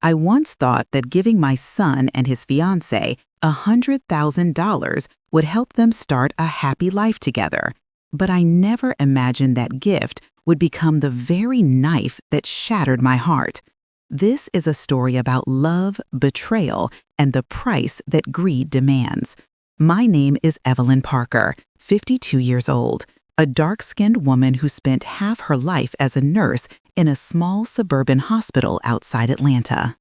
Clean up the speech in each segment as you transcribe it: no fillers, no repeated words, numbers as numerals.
I once thought that giving my son and his fiancée $100,000 would help them start a happy life together, but I never imagined that gift would become the very knife that shattered my heart. This is a story about love, betrayal, and the price that greed demands. My name is Evelyn Parker, 52 years old, a dark-skinned woman who spent half her life as a nurse in a small suburban hospital outside Atlanta.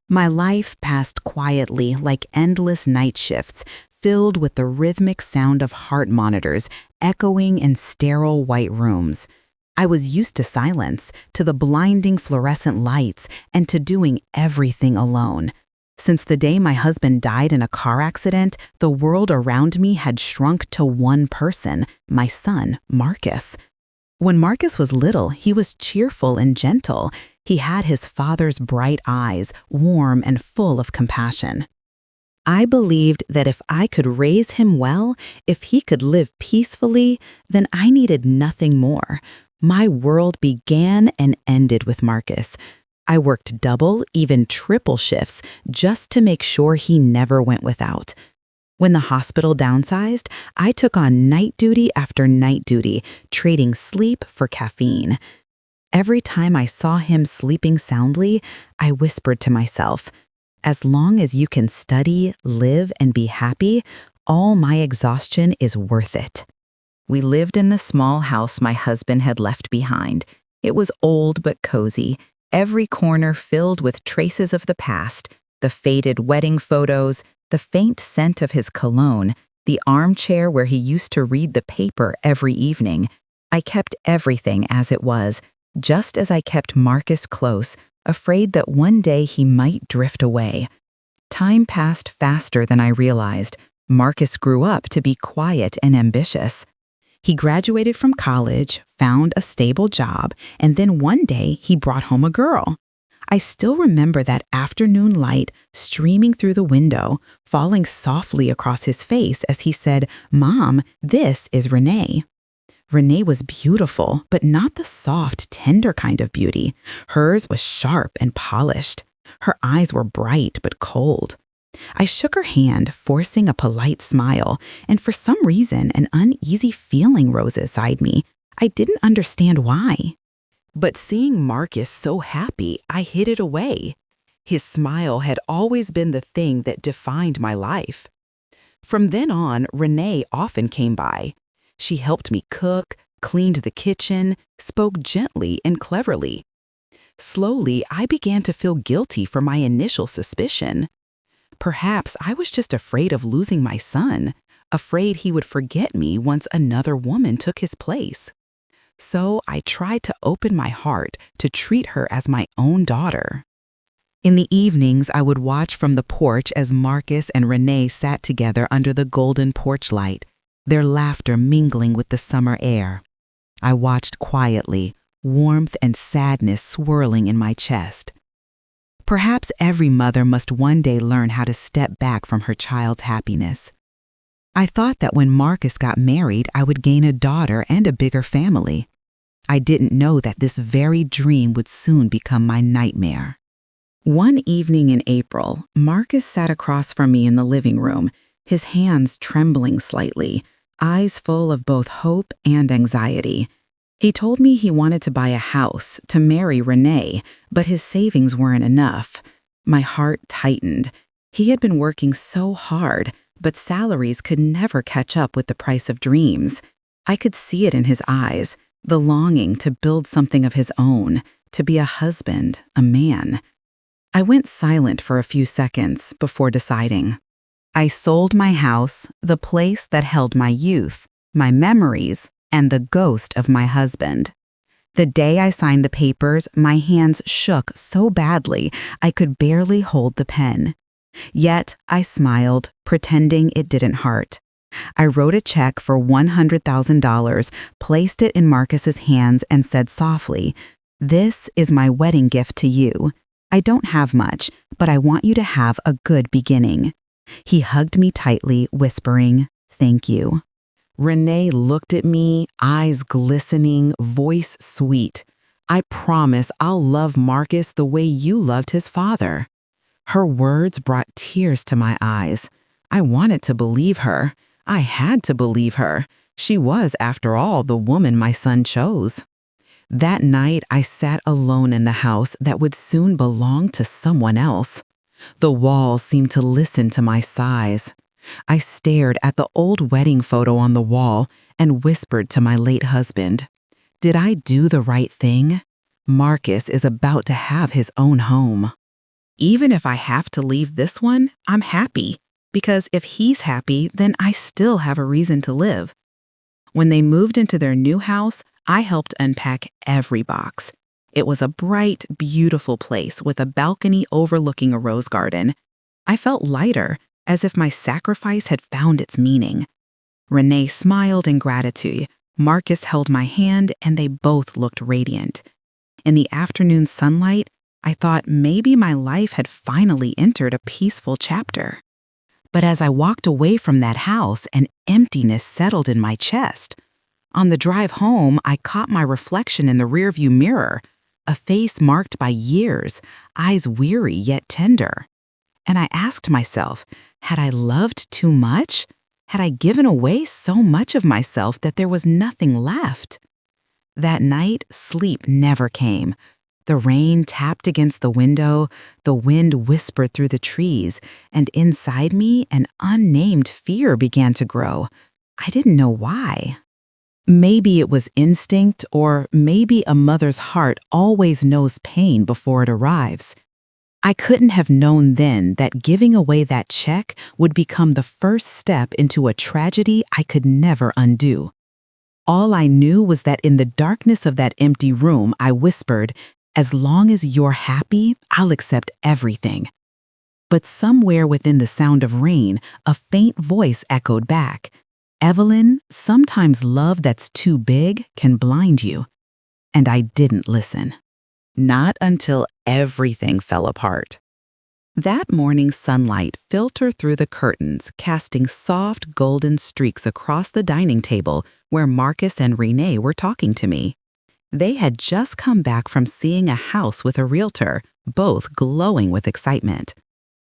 My life passed quietly like endless night shifts, filled with the rhythmic sound of heart monitors echoing in sterile white rooms. I was used to silence, to the blinding fluorescent lights, and to doing everything alone. Since the day my husband died in a car accident, the world around me had shrunk to one person, my son, Marcus. When Marcus was little, he was cheerful and gentle. He had his father's bright eyes, warm and full of compassion. I believed that if I could raise him well, if he could live peacefully, then I needed nothing more. My world began and ended with Marcus. I worked double, even triple shifts just to make sure he never went without. When the hospital downsized, I took on night duty after night duty, trading sleep for caffeine. Every time I saw him sleeping soundly, I whispered to myself, as long as you can study, live, and be happy, all my exhaustion is worth it. We lived in the small house my husband had left behind. It was old but cozy, every corner filled with traces of the past, the faded wedding photos, the faint scent of his cologne, the armchair where he used to read the paper every evening. I kept everything as it was, just as I kept Marcus close, afraid that one day he might drift away. Time passed faster than I realized. Marcus grew up to be quiet and ambitious. He graduated from college, found a stable job, and then one day he brought home a girl. I still remember that afternoon light streaming through the window, falling softly across his face as he said, "Mom, this is Renee." Renee was beautiful, but not the soft, tender kind of beauty. Hers was sharp and polished. Her eyes were bright but cold. I shook her hand, forcing a polite smile, and for some reason, an uneasy feeling rose inside me. I didn't understand why. But seeing Marcus so happy, I hid it away. His smile had always been the thing that defined my life. From then on, Renee often came by. She helped me cook, cleaned the kitchen, spoke gently and cleverly. Slowly, I began to feel guilty for my initial suspicion. Perhaps I was just afraid of losing my son, afraid he would forget me once another woman took his place. So I tried to open my heart to treat her as my own daughter. In the evenings, I would watch from the porch as Marcus and Renee sat together under the golden porch light, their laughter mingling with the summer air. I watched quietly, warmth and sadness swirling in my chest. Perhaps every mother must one day learn how to step back from her child's happiness. I thought that when Marcus got married, I would gain a daughter and a bigger family. I didn't know that this very dream would soon become my nightmare. One evening in April, Marcus sat across from me in the living room, his hands trembling slightly, eyes full of both hope and anxiety. He told me he wanted to buy a house, to marry Renee, but his savings weren't enough. My heart tightened. He had been working so hard, but salaries could never catch up with the price of dreams. I could see it in his eyes, the longing to build something of his own, to be a husband, a man. I went silent for a few seconds before deciding. I sold my house, the place that held my youth, my memories, and the ghost of my husband. The day I signed the papers, my hands shook so badly I could barely hold the pen. Yet I smiled, pretending it didn't hurt. I wrote a check for $100,000, placed it in Marcus's hands, and said softly, "This is my wedding gift to you. I don't have much, but I want you to have a good beginning." He hugged me tightly, whispering, "Thank you." Renee looked at me, eyes glistening, voice sweet. I promise I'll love Marcus the way you loved his father." Her words brought tears to my eyes. I wanted to believe her. I had to believe her. She was, after all, the woman my son chose. That night, I sat alone in the house that would soon belong to someone else. The walls seemed to listen to my sighs. I stared at the old wedding photo on the wall and whispered to my late husband, "Did I do the right thing? Marcus is about to have his own home. Even if I have to leave this one, I'm happy, because if he's happy, then I still have a reason to live." When they moved into their new house, I helped unpack every box. It was a bright, beautiful place with a balcony overlooking a rose garden. I felt lighter, as if my sacrifice had found its meaning. Renee smiled in gratitude. Marcus held my hand, and they both looked radiant. In the afternoon sunlight, I thought maybe my life had finally entered a peaceful chapter. But as I walked away from that house, an emptiness settled in my chest. On the drive home, I caught my reflection in the rearview mirror, a face marked by years, eyes weary yet tender. And I asked myself, had I loved too much? Had I given away so much of myself that there was nothing left? That night, sleep never came. The rain tapped against the window, the wind whispered through the trees, and inside me, an unnamed fear began to grow. I didn't know why. Maybe it was instinct, or maybe a mother's heart always knows pain before it arrives. I couldn't have known then that giving away that check would become the first step into a tragedy I could never undo. All I knew was that in the darkness of that empty room, I whispered, "As long as you're happy, I'll accept everything." But somewhere within the sound of rain, a faint voice echoed back, "Evelyn, sometimes love that's too big can blind you." And I didn't listen. Not until everything fell apart. That morning sunlight filtered through the curtains, casting soft golden streaks across the dining table where Marcus and Renee were talking to me. They had just come back from seeing a house with a realtor, both glowing with excitement.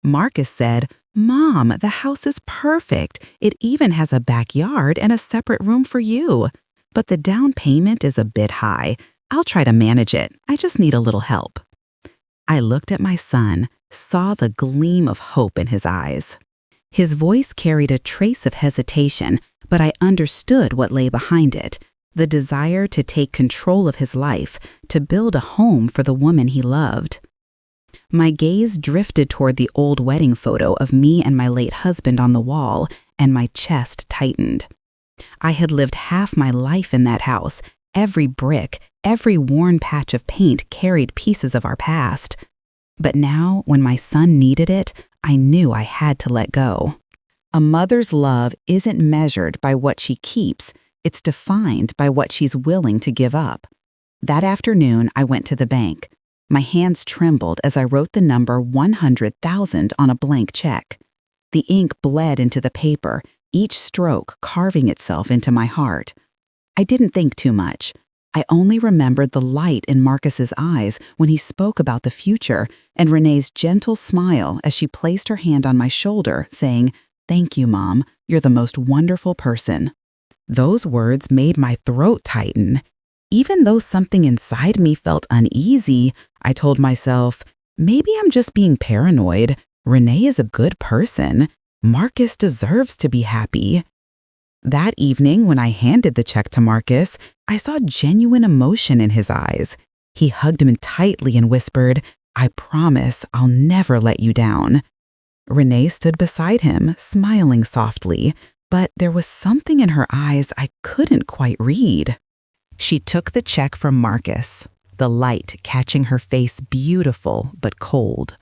Marcus said, "Mom, the house is perfect. It even has a backyard and a separate room for you. But the down payment is a bit high. I'll try to manage it. I just need a little help." I looked at my son, saw the gleam of hope in his eyes. His voice carried a trace of hesitation, but I understood what lay behind it, the desire to take control of his life, to build a home for the woman he loved. My gaze drifted toward the old wedding photo of me and my late husband on the wall, and my chest tightened. I had lived half my life in that house. Every brick, every worn patch of paint carried pieces of our past. But now, when my son needed it, I knew I had to let go. A mother's love isn't measured by what she keeps, it's defined by what she's willing to give up. That afternoon, I went to the bank. My hands trembled as I wrote the number 100,000 on a blank check. The ink bled into the paper, each stroke carving itself into my heart. I didn't think too much. I only remembered the light in Marcus's eyes when he spoke about the future, and Renee's gentle smile as she placed her hand on my shoulder, saying, "Thank you, Mom. You're the most wonderful person." Those words made my throat tighten. Even though something inside me felt uneasy, I told myself, maybe I'm just being paranoid. Renee is a good person. Marcus deserves to be happy. That evening, when I handed the check to Marcus, I saw genuine emotion in his eyes. He hugged me tightly and whispered, "I promise I'll never let you down." Renee stood beside him, smiling softly, but there was something in her eyes I couldn't quite read. She took the check from Marcus, the light catching her face beautiful but cold.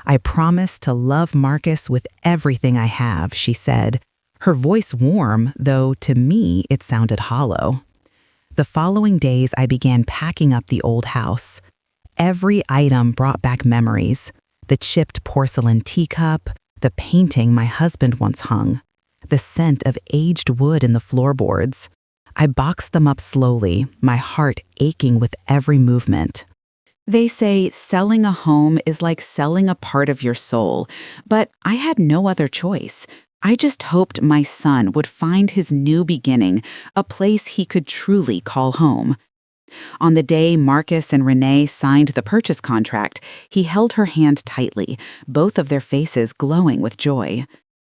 "I promise to love Marcus with everything I have," she said, her voice warm, though to me it sounded hollow. The following days, I began packing up the old house. Every item brought back memories: the chipped porcelain teacup, the painting my husband once hung, the scent of aged wood in the floorboards. I boxed them up slowly, my heart aching with every movement. They say selling a home is like selling a part of your soul, but I had no other choice. I just hoped my son would find his new beginning, a place he could truly call home. On the day Marcus and Renee signed the purchase contract, he held her hand tightly, both of their faces glowing with joy.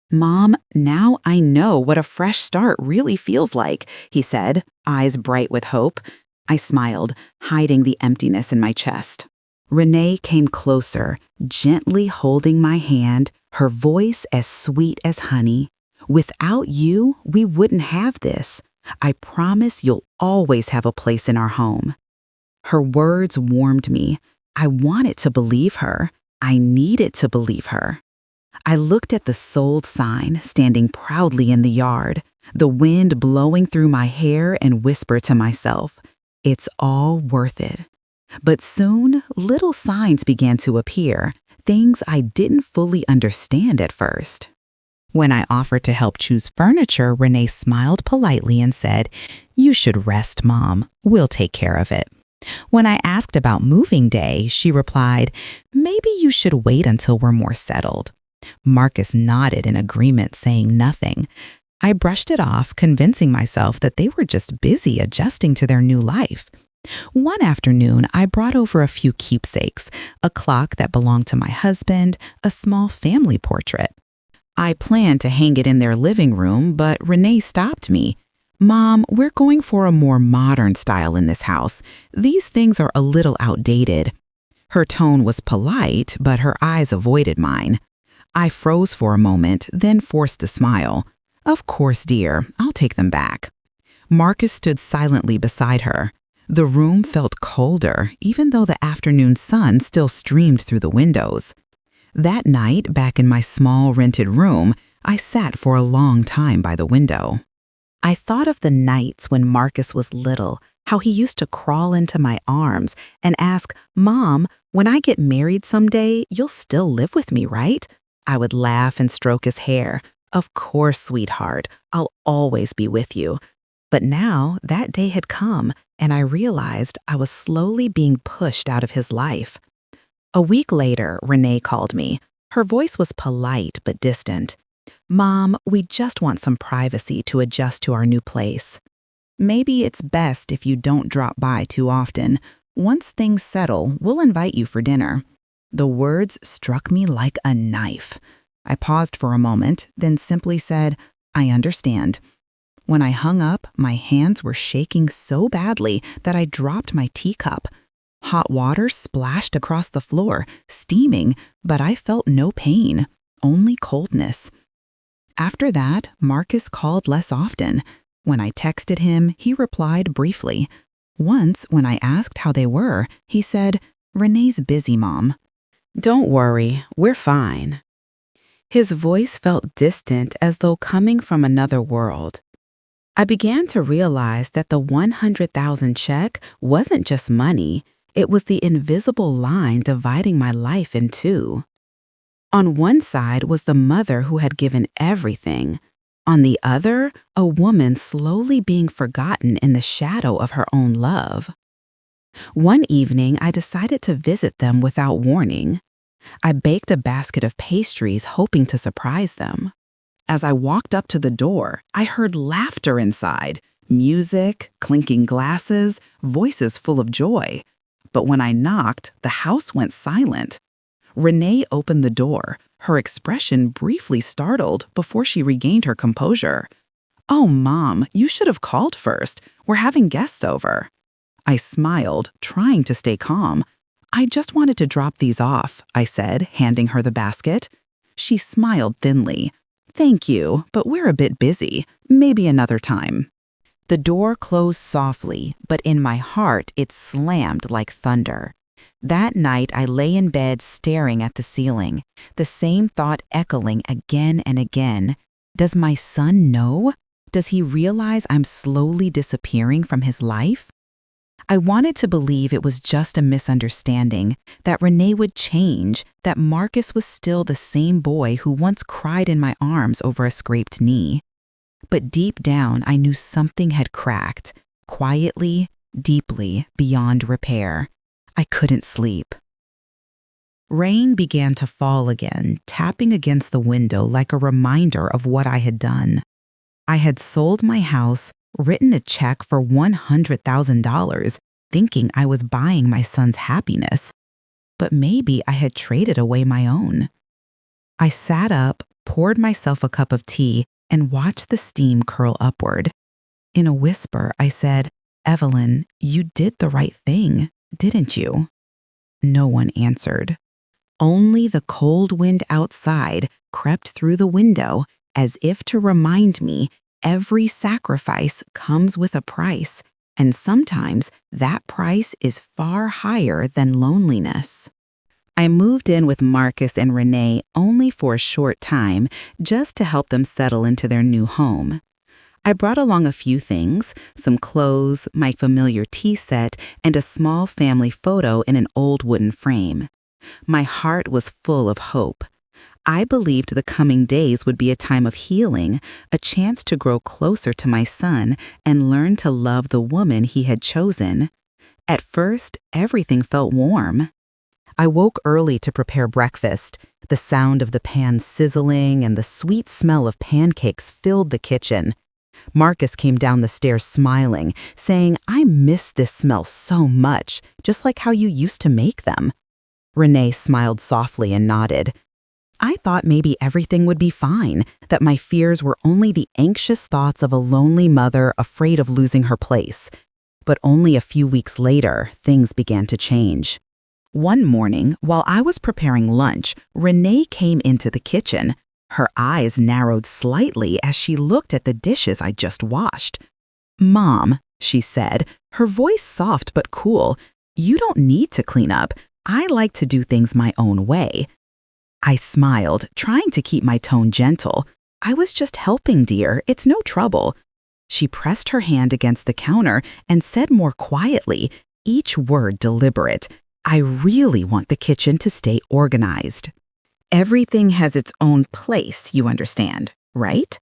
"Mom, now I know what a fresh start really feels like," he said, eyes bright with hope. I smiled, hiding the emptiness in my chest. Renee came closer, gently holding my hand, her voice as sweet as honey. "Without you, we wouldn't have this. I promise you'll always have a place in our home." Her words warmed me. I wanted to believe her. I needed to believe her. I looked at the sold sign standing proudly in the yard, the wind blowing through my hair, and whispered to myself, "It's all worth it." But soon, little signs began to appear, things I didn't fully understand at first. When I offered to help choose furniture, Renee smiled politely and said, "You should rest, Mom. We'll take care of it." When I asked about moving day, she replied, "Maybe you should wait until we're more settled." Marcus nodded in agreement, saying nothing. I brushed it off, convincing myself that they were just busy adjusting to their new life. One afternoon, I brought over a few keepsakes, a clock that belonged to my husband, a small family portrait. I planned to hang it in their living room, but Renee stopped me. "Mom, we're going for a more modern style in this house. These things are a little outdated." Her tone was polite, but her eyes avoided mine. I froze for a moment, then forced a smile. "Of course, dear, I'll take them back." Marcus stood silently beside her. The room felt colder, even though the afternoon sun still streamed through the windows. That night, back in my small rented room, I sat for a long time by the window. I thought of the nights when Marcus was little, how he used to crawl into my arms and ask, "Mom, when I get married someday, you'll still live with me, right?" I would laugh and stroke his hair. "Of course, sweetheart, I'll always be with you." But now that day had come, and I realized I was slowly being pushed out of his life. A week later, Renee called me. Her voice was polite but distant. "Mom, we just want some privacy to adjust to our new place. Maybe it's best if you don't drop by too often. Once things settle, we'll invite you for dinner." The words struck me like a knife. I paused for a moment, then simply said, "I understand." When I hung up, my hands were shaking so badly that I dropped my teacup. Hot water splashed across the floor, steaming, but I felt no pain, only coldness. After that, Marcus called less often. When I texted him, he replied briefly. Once, when I asked how they were, he said, "Renee's busy, Mom." "Don't worry, we're fine." His voice felt distant, as though coming from another world. I began to realize that the 100,000 check wasn't just money, it was the invisible line dividing my life in two. On one side was the mother who had given everything. On the other, a woman slowly being forgotten in the shadow of her own love. One evening, I decided to visit them without warning. I baked a basket of pastries, hoping to surprise them. As I walked up to the door, I heard laughter inside, music, clinking glasses, voices full of joy. But when I knocked, the house went silent. Renee opened the door, her expression briefly startled before she regained her composure. "Oh, Mom, you should have called first. We're having guests over." I smiled, trying to stay calm. "I just wanted to drop these off," I said, handing her the basket. She smiled thinly. "Thank you, but we're a bit busy. Maybe another time." The door closed softly, but in my heart it slammed like thunder. That night I lay in bed staring at the ceiling, the same thought echoing again and again. Does my son know? Does he realize I'm slowly disappearing from his life? I wanted to believe it was just a misunderstanding, that Renee would change, that Marcus was still the same boy who once cried in my arms over a scraped knee. But deep down, I knew something had cracked, quietly, deeply, beyond repair. I couldn't sleep. Rain began to fall again, tapping against the window like a reminder of what I had done. I had sold my house, written a check for $100,000, thinking I was buying my son's happiness. But maybe I had traded away my own. I sat up, poured myself a cup of tea, and watched the steam curl upward. In a whisper, I said, "Evelyn, you did the right thing, didn't you?" No one answered. Only the cold wind outside crept through the window as if to remind me every sacrifice comes with a price, and sometimes that price is far higher than loneliness. I moved in with Marcus and Renee only for a short time, just to help them settle into their new home. I brought along a few things, some clothes, my familiar tea set, and a small family photo in an old wooden frame. My heart was full of hope. I believed the coming days would be a time of healing, a chance to grow closer to my son and learn to love the woman he had chosen. At first, everything felt warm. I woke early to prepare breakfast. The sound of the pan sizzling and the sweet smell of pancakes filled the kitchen. Marcus came down the stairs smiling, saying, "I miss this smell so much, just like how you used to make them." Renee smiled softly and nodded. I thought maybe everything would be fine, that my fears were only the anxious thoughts of a lonely mother afraid of losing her place. But only a few weeks later, things began to change. One morning, while I was preparing lunch, Renee came into the kitchen. Her eyes narrowed slightly as she looked at the dishes I just washed. "Mom," she said, her voice soft but cool, "you don't need to clean up. I like to do things my own way." I smiled, trying to keep my tone gentle. "I was just helping, dear. It's no trouble." She pressed her hand against the counter and said more quietly, each word deliberate, "I really want the kitchen to stay organized. Everything has its own place, you understand, right?"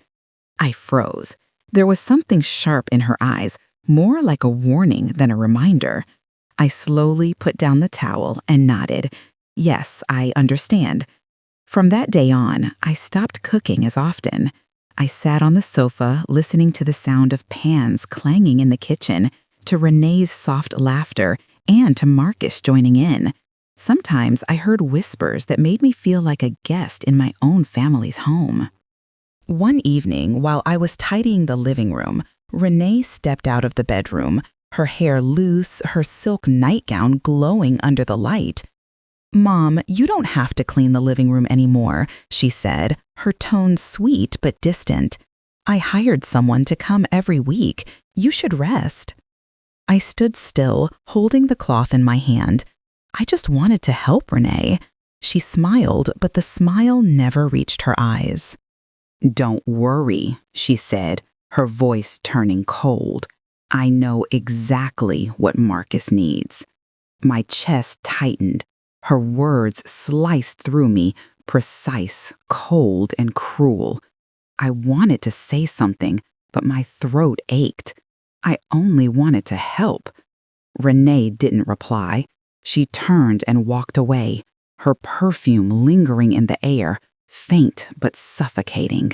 I froze. There was something sharp in her eyes, more like a warning than a reminder. I slowly put down the towel and nodded. "Yes, I understand." From that day on, I stopped cooking as often. I sat on the sofa, listening to the sound of pans clanging in the kitchen, to Renee's soft laughter, and to Marcus joining in. Sometimes I heard whispers that made me feel like a guest in my own family's home. One evening, while I was tidying the living room, Renee stepped out of the bedroom, her hair loose, her silk nightgown glowing under the light. "Mom, you don't have to clean the living room anymore," she said, her tone sweet but distant. "I hired someone to come every week. You should rest." I stood still, holding the cloth in my hand. I just wanted to help Renee. She smiled, but the smile never reached her eyes. "Don't worry," she said, her voice turning cold. "I know exactly what Marcus needs." My chest tightened. Her words sliced through me, precise, cold, and cruel. I wanted to say something, but my throat ached. I only wanted to help. Renee didn't reply. She turned and walked away, her perfume lingering in the air, faint but suffocating.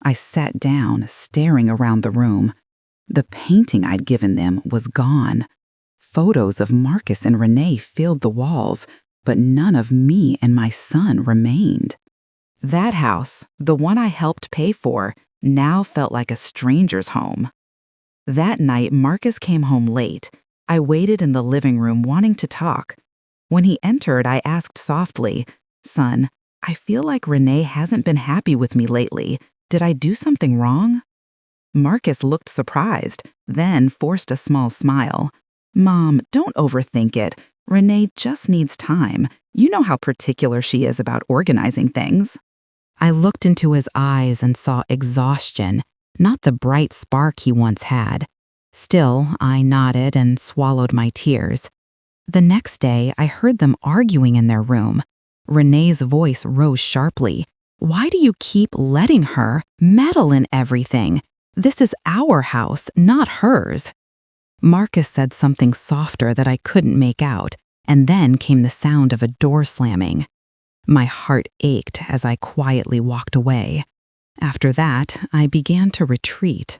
I sat down, staring around the room. The painting I'd given them was gone. Photos of Marcus and Renee filled the walls, but none of me and my son remained. That house, the one I helped pay for, now felt like a stranger's home. That night, Marcus came home late. I waited in the living room wanting to talk. When he entered, I asked softly, "Son, I feel like Renee hasn't been happy with me lately. Did I do something wrong?" Marcus looked surprised, then forced a small smile. "Mom, don't overthink it. Renee just needs time. You know how particular she is about organizing things." I looked into his eyes and saw exhaustion, not the bright spark he once had. Still, I nodded and swallowed my tears. The next day, I heard them arguing in their room. Renee's voice rose sharply. "Why do you keep letting her meddle in everything? This is our house, not hers. Marcus said something softer that I couldn't make out, and then came the sound of a door slamming. My heart ached as I quietly walked away. After that, I began to retreat.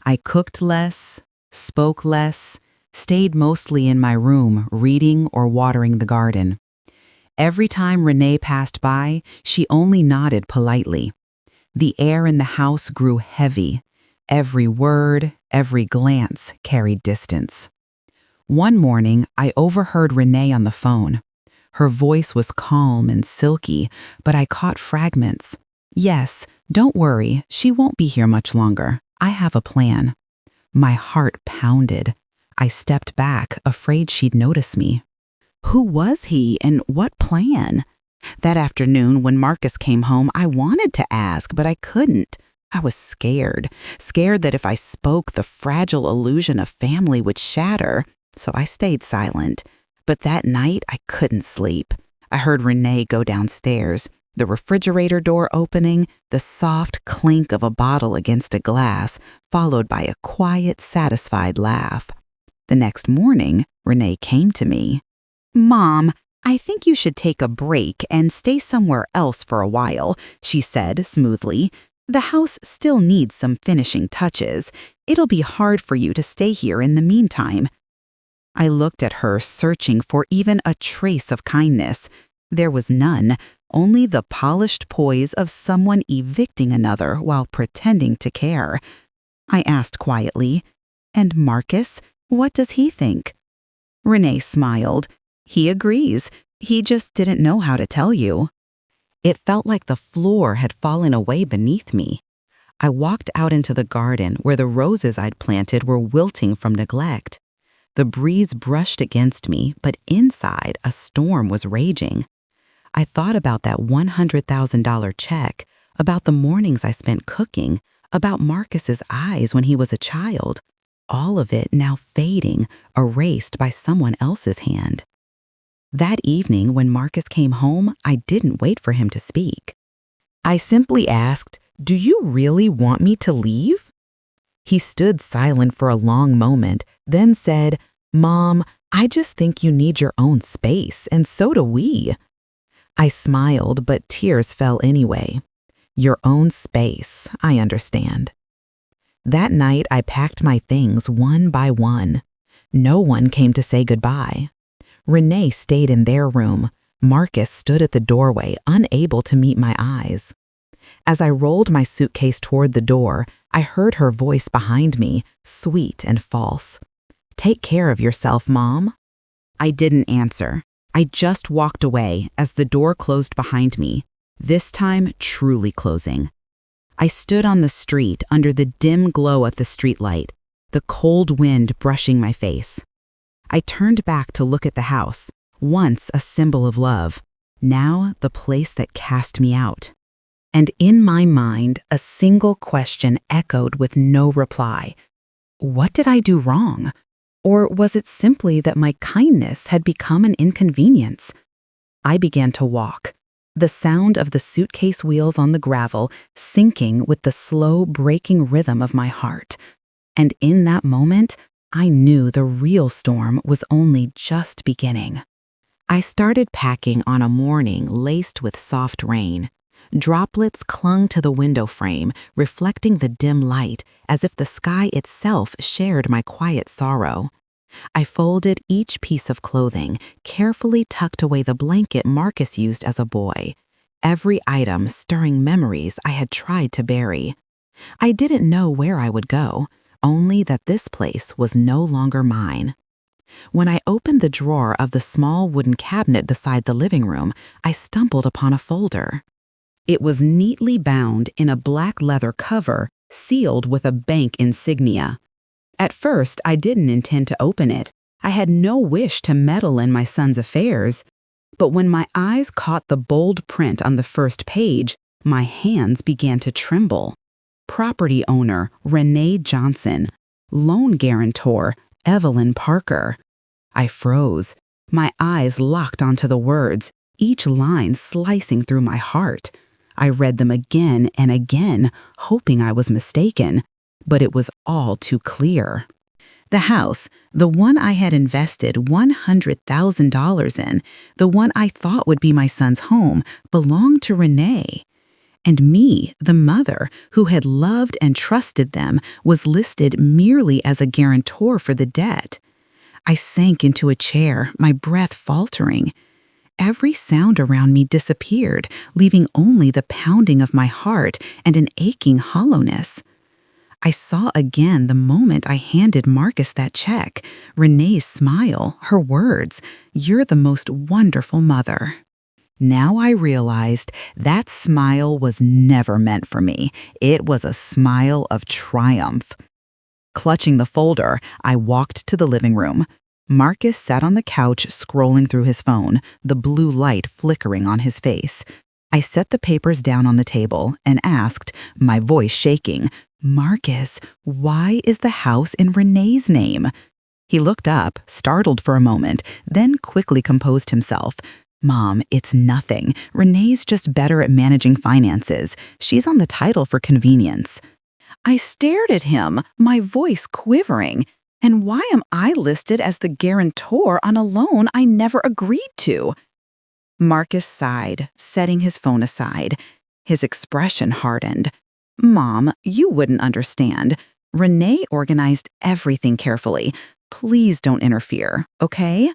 I cooked less, spoke less, stayed mostly in my room reading or watering the garden. Every time Renee passed by, she only nodded politely. The air in the house grew heavy. Every word, every glance carried distance. One morning, I overheard Renee on the phone. Her voice was calm and silky, but I caught fragments. "Yes, don't worry, she won't be here much longer. I have a plan." My heart pounded. I stepped back, afraid she'd notice me. Who was he and what plan? That afternoon, when Marcus came home, I wanted to ask, but I couldn't. I was scared that if I spoke, the fragile illusion of family would shatter, so I stayed silent. But that night, I couldn't sleep. I heard Renee go downstairs, the refrigerator door opening, the soft clink of a bottle against a glass, followed by a quiet, satisfied laugh. The next morning, Renee came to me. "Mom, I think you should take a break and stay somewhere else for a while," she said smoothly. "The house still needs some finishing touches. It'll be hard for you to stay here in the meantime." I looked at her, searching for even a trace of kindness. There was none, only the polished poise of someone evicting another while pretending to care. I asked quietly, "And Marcus, what does he think?" Renee smiled. "He agrees. He just didn't know how to tell you." It felt like the floor had fallen away beneath me. I walked out into the garden where the roses I'd planted were wilting from neglect. The breeze brushed against me, but inside a storm was raging. I thought about that $100,000 check, about the mornings I spent cooking, about Marcus's eyes when he was a child. All of it now fading, erased by someone else's hand. That evening, when Marcus came home, I didn't wait for him to speak. I simply asked, "Do you really want me to leave?" He stood silent for a long moment, then said, "Mom, I just think you need your own space, and so do we." I smiled, but tears fell anyway. Your own space, I understand. That night, I packed my things one by one. No one came to say goodbye. Renee stayed in their room. Marcus stood at the doorway, unable to meet my eyes. As I rolled my suitcase toward the door, I heard her voice behind me, sweet and false. "Take care of yourself, Mom." I didn't answer. I just walked away as the door closed behind me, this time truly closing. I stood on the street under the dim glow of the streetlight, the cold wind brushing my face. I turned back to look at the house, once a symbol of love, now the place that cast me out. And in my mind, a single question echoed with no reply. What did I do wrong? Or was it simply that my kindness had become an inconvenience? I began to walk, the sound of the suitcase wheels on the gravel syncing with the slow breaking rhythm of my heart. And in that moment, I knew the real storm was only just beginning. I started packing on a morning laced with soft rain. Droplets clung to the window frame, reflecting the dim light, as if the sky itself shared my quiet sorrow. I folded each piece of clothing, carefully tucked away the blanket Marcus used as a boy, every item stirring memories I had tried to bury. I didn't know where I would go, only that this place was no longer mine. When I opened the drawer of the small wooden cabinet beside the living room, I stumbled upon a folder. It was neatly bound in a black leather cover, sealed with a bank insignia. At first, I didn't intend to open it. I had no wish to meddle in my son's affairs. But when my eyes caught the bold print on the first page, my hands began to tremble. Property owner, Renee Johnson. Loan guarantor, Evelyn Parker. I froze. My eyes locked onto the words, each line slicing through my heart. I read them again and again, hoping I was mistaken. but it was all too clear. The house, the one I had invested $100,000 in, the one I thought would be my son's home, belonged to Renee. And me, the mother, who had loved and trusted them, was listed merely as a guarantor for the debt. I sank into a chair, my breath faltering. Every sound around me disappeared, leaving only the pounding of my heart and an aching hollowness. I saw again the moment I handed Marcus that check, Renee's smile, her words, "You're the most wonderful mother." Now I realized that smile was never meant for me. It was a smile of triumph. Clutching the folder, I walked to the living room. Marcus sat on the couch scrolling through his phone, the blue light flickering on his face. I set the papers down on the table and asked, my voice shaking, "Marcus, why is the house in Renee's name?" He looked up, startled for a moment, then quickly composed himself. "Mom, it's nothing. Renee's just better at managing finances. She's on the title for convenience." I stared at him, my voice quivering. And why am I listed as the guarantor on a loan I never agreed to? Marcus sighed, setting his phone aside. His expression hardened. "Mom, you wouldn't understand. Renee organized everything carefully. Please don't interfere, okay?"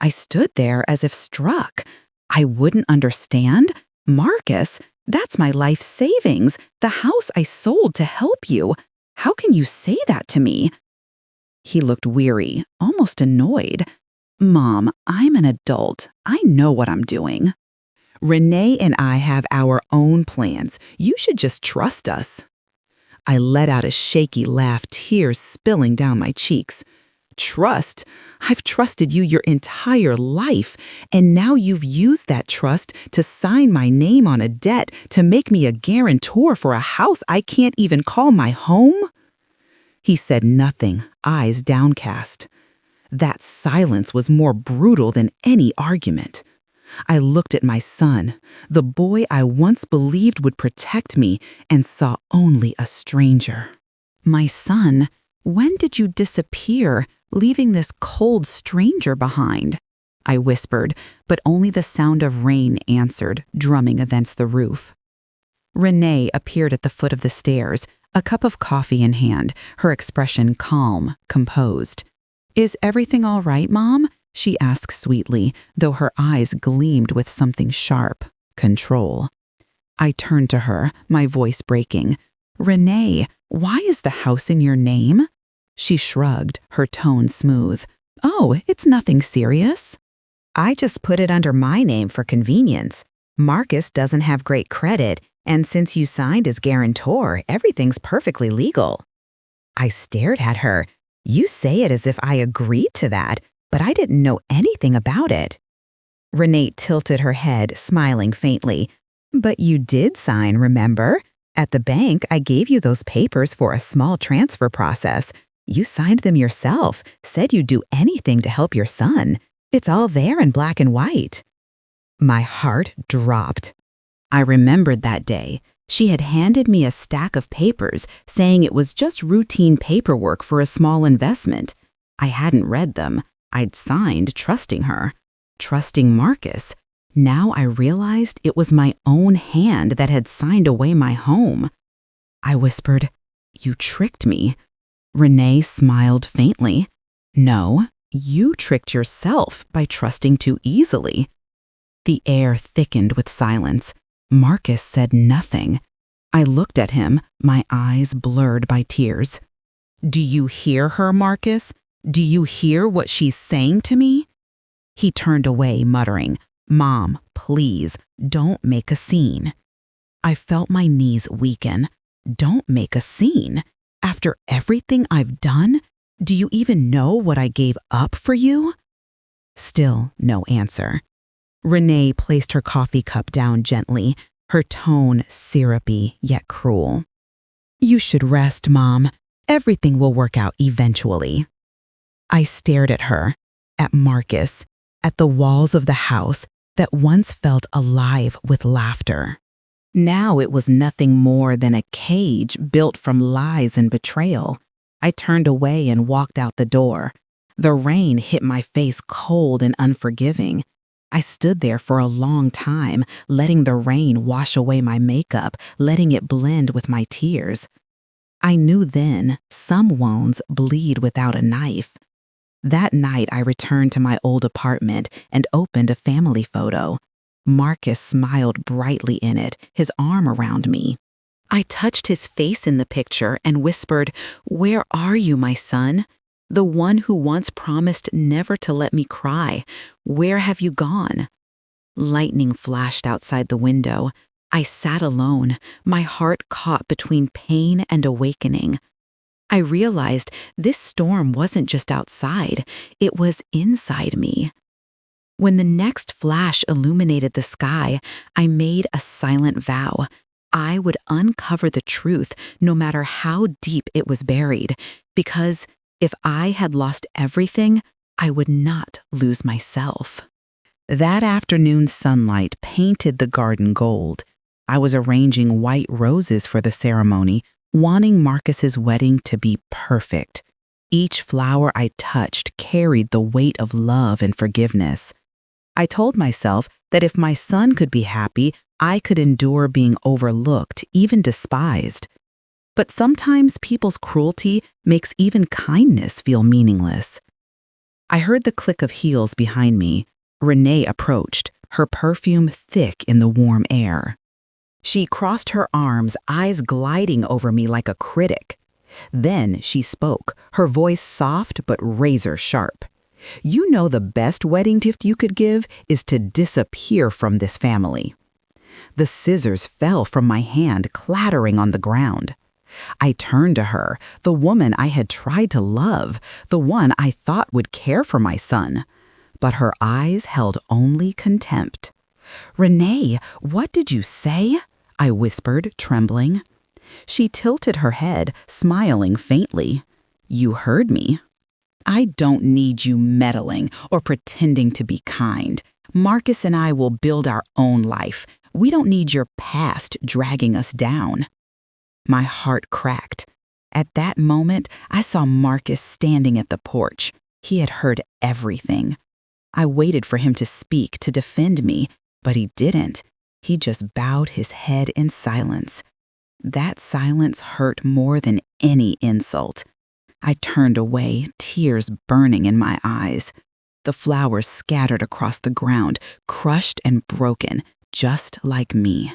I stood there as if struck. I wouldn't understand? Marcus, that's my life savings, the house I sold to help you. How can you say that to me? He looked weary, almost annoyed. "Mom, I'm an adult. I know what I'm doing. Renee and I have our own plans. You should just trust us." I let out a shaky laugh, tears spilling down my cheeks. "Trust? I've trusted you your entire life, and now you've used that trust to sign my name on a debt to make me a guarantor for a house I can't even call my home?" He said nothing, eyes downcast. That silence was more brutal than any argument. I looked at my son, the boy I once believed would protect me, and saw only a stranger. "My son, when did you disappear, leaving this cold stranger behind?" I whispered, but only the sound of rain answered, drumming against the roof. Renee appeared at the foot of the stairs, a cup of coffee in hand, her expression calm, composed. "Is everything all right, Mom?" she asked sweetly, though her eyes gleamed with something sharp, control. I turned to her, my voice breaking. "Renee, why is the house in your name?" She shrugged, her tone smooth. "Oh, it's nothing serious. I just put it under my name for convenience. Marcus doesn't have great credit, and since you signed as guarantor, everything's perfectly legal." I stared at her. "You say it as if I agreed to that, but I didn't know anything about it." Renee tilted her head, smiling faintly. "But you did sign, remember? At the bank, I gave you those papers for a small transfer process. You signed them yourself, said you'd do anything to help your son. It's all there in black and white." My heart dropped. I remembered that day. She had handed me a stack of papers, saying it was just routine paperwork for a small investment. I hadn't read them. I'd signed, trusting her. Trusting Marcus. Now I realized it was my own hand that had signed away my home. I whispered, "You tricked me." Renee smiled faintly. "No, you tricked yourself by trusting too easily." The air thickened with silence. Marcus said nothing. I looked at him, my eyes blurred by tears. "Do you hear her, Marcus? Do you hear what she's saying to me?" He turned away, muttering, "Mom, please, don't make a scene." I felt my knees weaken. Don't make a scene? After everything I've done? Do you even know what I gave up for you? Still no answer. Renee placed her coffee cup down gently, her tone syrupy yet cruel. "You should rest, Mom. Everything will work out eventually." I stared at her, at Marcus, at the walls of the house that once felt alive with laughter. Now it was nothing more than a cage built from lies and betrayal. I turned away and walked out the door. The rain hit my face cold and unforgiving. I stood there for a long time, letting the rain wash away my makeup, letting it blend with my tears. I knew then some wounds bleed without a knife. That night, I returned to my old apartment and opened a family photo. Marcus smiled brightly in it, his arm around me. I touched his face in the picture and whispered, "Where are you, my son? The one who once promised never to let me cry. Where have you gone?" Lightning flashed outside the window. I sat alone, my heart caught between pain and awakening. I realized this storm wasn't just outside, it was inside me. When the next flash illuminated the sky, I made a silent vow. I would uncover the truth no matter how deep it was buried, because if I had lost everything, I would not lose myself. That afternoon's sunlight painted the garden gold. I was arranging white roses for the ceremony, wanting Marcus's wedding to be perfect. Each flower I touched carried the weight of love and forgiveness. I told myself that if my son could be happy, I could endure being overlooked, even despised. But sometimes people's cruelty makes even kindness feel meaningless. I heard the click of heels behind me. Renee approached, her perfume thick in the warm air. She crossed her arms, eyes gliding over me like a critic. Then she spoke, her voice soft but razor sharp. "You know the best wedding gift you could give is to disappear from this family." The scissors fell from my hand, clattering on the ground. I turned to her, the woman I had tried to love, the one I thought would care for my son. But her eyes held only contempt. "Renee, what did you say?" I whispered, trembling. She tilted her head, smiling faintly. "You heard me. I don't need you meddling or pretending to be kind. Marcus and I will build our own life. We don't need your past dragging us down." My heart cracked. At that moment, I saw Marcus standing at the porch. He had heard everything. I waited for him to speak, to defend me, but he didn't. He just bowed his head in silence. That silence hurt more than any insult. I turned away, tears burning in my eyes. The flowers scattered across the ground, crushed and broken, just like me.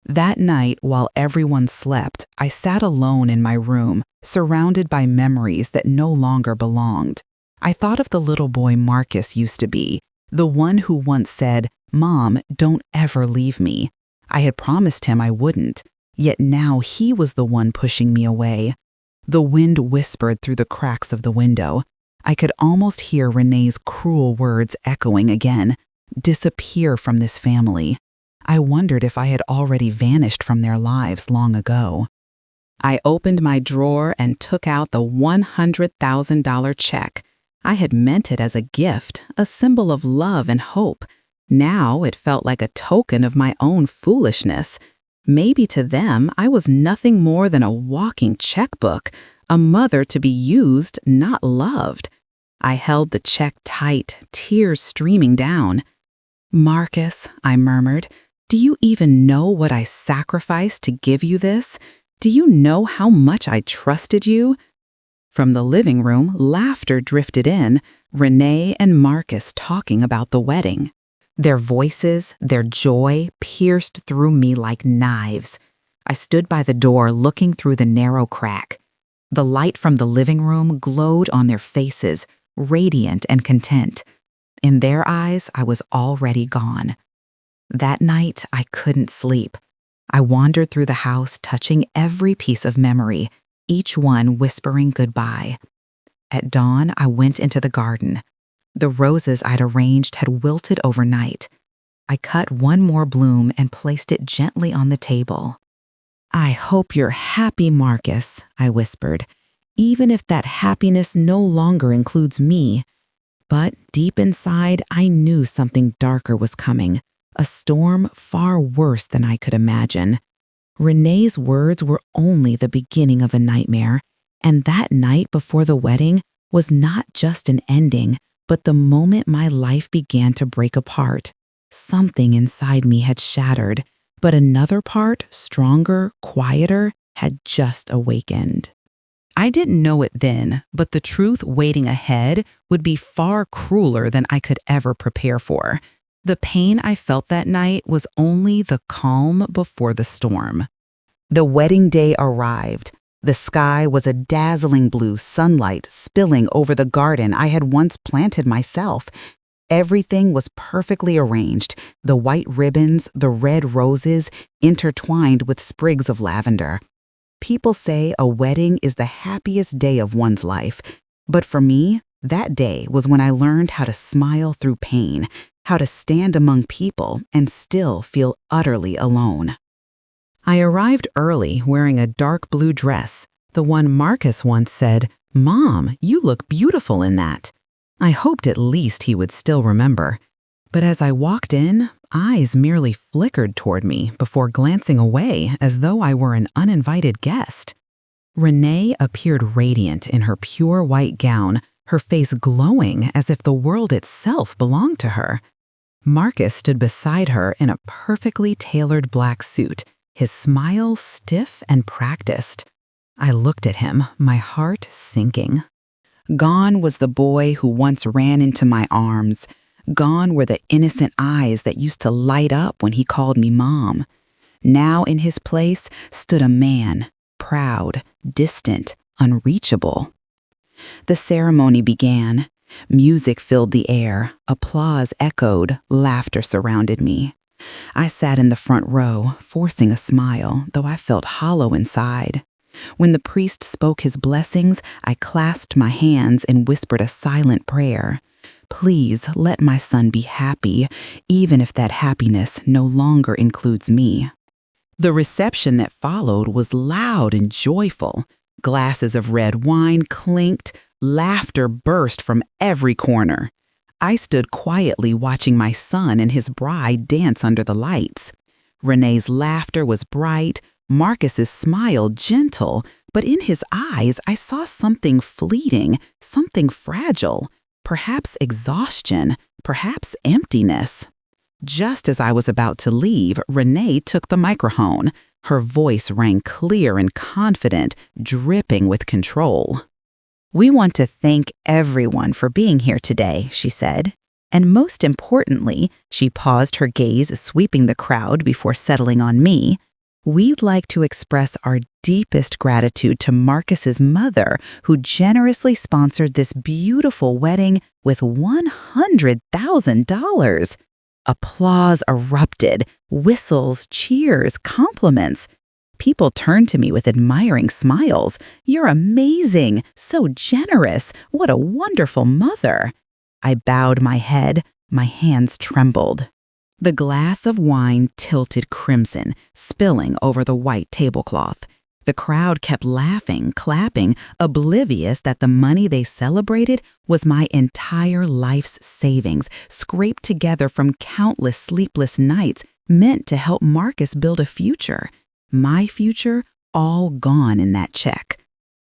That night, while everyone slept, I sat alone in my room, surrounded by memories that no longer belonged. I thought of the little boy Marcus used to be, the one who once said, "Mom, don't ever leave me." I had promised him I wouldn't, yet now he was the one pushing me away. The wind whispered through the cracks of the window. I could almost hear Renee's cruel words echoing again, "Disappear from this family." I wondered if I had already vanished from their lives long ago. I opened my drawer and took out the $100,000 check. I had meant it as a gift, a symbol of love and hope. Now it felt like a token of my own foolishness. Maybe to them, I was nothing more than a walking checkbook, a mother to be used, not loved. I held the check tight, tears streaming down. "Marcus," I murmured, "do you even know what I sacrificed to give you this? Do you know how much I trusted you?" From the living room, laughter drifted in, Renee and Marcus talking about the wedding. Their voices, their joy, pierced through me like knives. I stood by the door looking through the narrow crack. The light from the living room glowed on their faces, radiant and content. In their eyes, I was already gone. That night, I couldn't sleep. I wandered through the house, touching every piece of memory, each one whispering goodbye. At dawn, I went into the garden. The roses I'd arranged had wilted overnight. I cut one more bloom and placed it gently on the table. "I hope you're happy, Marcus," I whispered, "even if that happiness no longer includes me." But deep inside, I knew something darker was coming. a storm far worse than I could imagine. Renee's words were only the beginning of a nightmare, and that night before the wedding was not just an ending, but the moment my life began to break apart. Something inside me had shattered, but another part, stronger, quieter, had just awakened. I didn't know it then, but the truth waiting ahead would be far crueler than I could ever prepare for. The pain I felt that night was only the calm before the storm. The wedding day arrived. The sky was a dazzling blue, sunlight spilling over the garden I had once planted myself. Everything was perfectly arranged, the white ribbons, the red roses, intertwined with sprigs of lavender. People say a wedding is the happiest day of one's life, but for me, that day was when I learned how to smile through pain, how to stand among people and still feel utterly alone. I arrived early wearing a dark blue dress, the one Marcus once said, "Mom, you look beautiful in that." I hoped at least he would still remember. But as I walked in, eyes merely flickered toward me before glancing away as though I were an uninvited guest. Renee appeared radiant in her pure white gown, her face glowing as if the world itself belonged to her. Marcus stood beside her in a perfectly tailored black suit, his smile stiff and practiced. I looked at him, my heart sinking. Gone was the boy who once ran into my arms. Gone were the innocent eyes that used to light up when he called me Mom. Now in his place stood a man, proud, distant, unreachable. The ceremony began. Music filled the air, applause echoed, laughter surrounded me. I sat in the front row, forcing a smile, though I felt hollow inside. When the priest spoke his blessings, I clasped my hands and whispered a silent prayer. Please let my son be happy, even if that happiness no longer includes me. The reception that followed was loud and joyful. Glasses of red wine clinked, laughter burst from every corner. I stood quietly watching my son and his bride dance under the lights. Renee's laughter was bright, Marcus's smile gentle, but in his eyes I saw something fleeting, something fragile, perhaps exhaustion, perhaps emptiness. Just as I was about to leave, Renee took the microphone. Her voice rang clear and confident, dripping with control. "We want to thank everyone for being here today," she said. And most importantly, she paused, her gaze sweeping the crowd before settling on me. "We'd like to express our deepest gratitude to Marcus's mother, who generously sponsored this beautiful wedding with $100,000. Applause erupted, whistles, cheers, compliments. People turned to me with admiring smiles. "You're amazing, so generous, what a wonderful mother." I bowed my head, my hands trembled. The glass of wine tilted crimson, spilling over the white tablecloth. The crowd kept laughing, clapping, oblivious that the money they celebrated was my entire life's savings, scraped together from countless sleepless nights, meant to help Marcus build a future. My future, all gone in that check.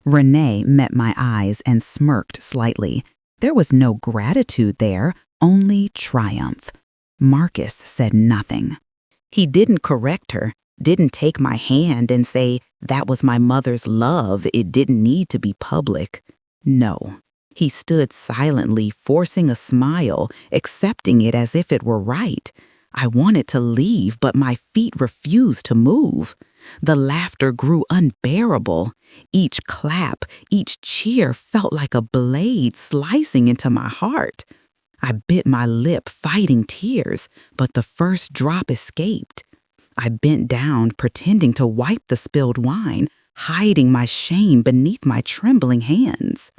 Renee met my eyes and smirked slightly. There was no gratitude there, only triumph. Marcus said nothing. He didn't correct her, didn't take my hand and say, "That was my mother's love, it didn't need to be public." No. He stood silently, forcing a smile, accepting it as if it were right. I wanted to leave, but my feet refused to move. The laughter grew unbearable. Each clap, each cheer felt like a blade slicing into my heart. I bit my lip, fighting tears, but the first drop escaped. I bent down, pretending to wipe the spilled wine, hiding my shame beneath my trembling hands.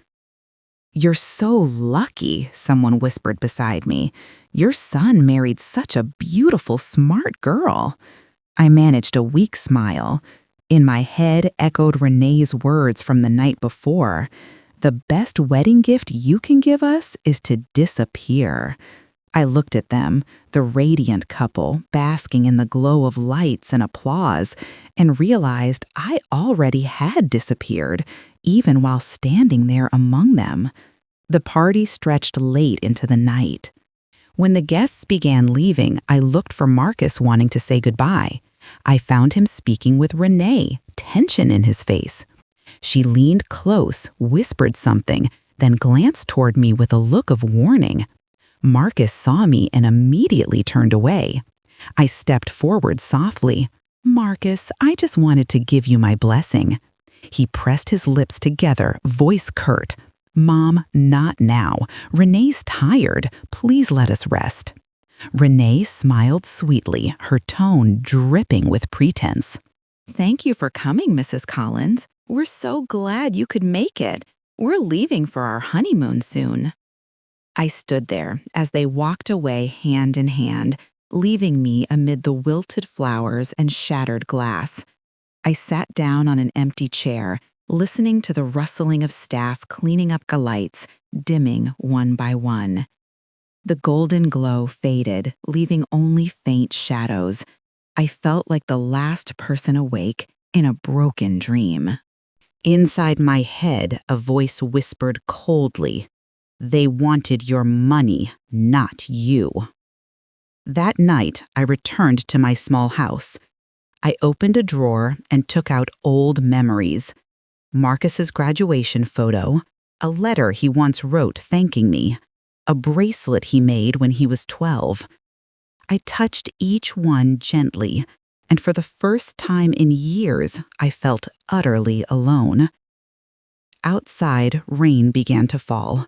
"You're so lucky," someone whispered beside me. "Your son married such a beautiful, smart girl." I managed a weak smile. In my head echoed Renee's words from the night before. "The best wedding gift you can give us is to disappear." I looked at them, the radiant couple, basking in the glow of lights and applause, and realized I already had disappeared, even while standing there among them. The party stretched late into the night. When the guests began leaving, I looked for Marcus wanting to say goodbye. I found him speaking with Renee, tension in his face. She leaned close, whispered something, then glanced toward me with a look of warning. Marcus saw me and immediately turned away. I stepped forward softly. "Marcus, I just wanted to give you my blessing." He pressed his lips together, voice curt. "Mom, not now. Renee's tired. Please let us rest." Renee smiled sweetly, her tone dripping with pretense. "Thank you for coming, Mrs. Collins. We're so glad you could make it. We're leaving for our honeymoon soon." I stood there as they walked away hand in hand, leaving me amid the wilted flowers and shattered glass. I sat down on an empty chair, listening to the rustling of staff cleaning up the lights, dimming one by one. The golden glow faded, leaving only faint shadows. I felt like the last person awake in a broken dream. Inside my head, a voice whispered coldly, "They wanted your money, not you." That night, I returned to my small house. I opened a drawer and took out old memories. Marcus's graduation photo, a letter he once wrote thanking me, a bracelet he made when he was 12. I touched each one gently, and for the first time in years, I felt utterly alone. Outside, rain began to fall.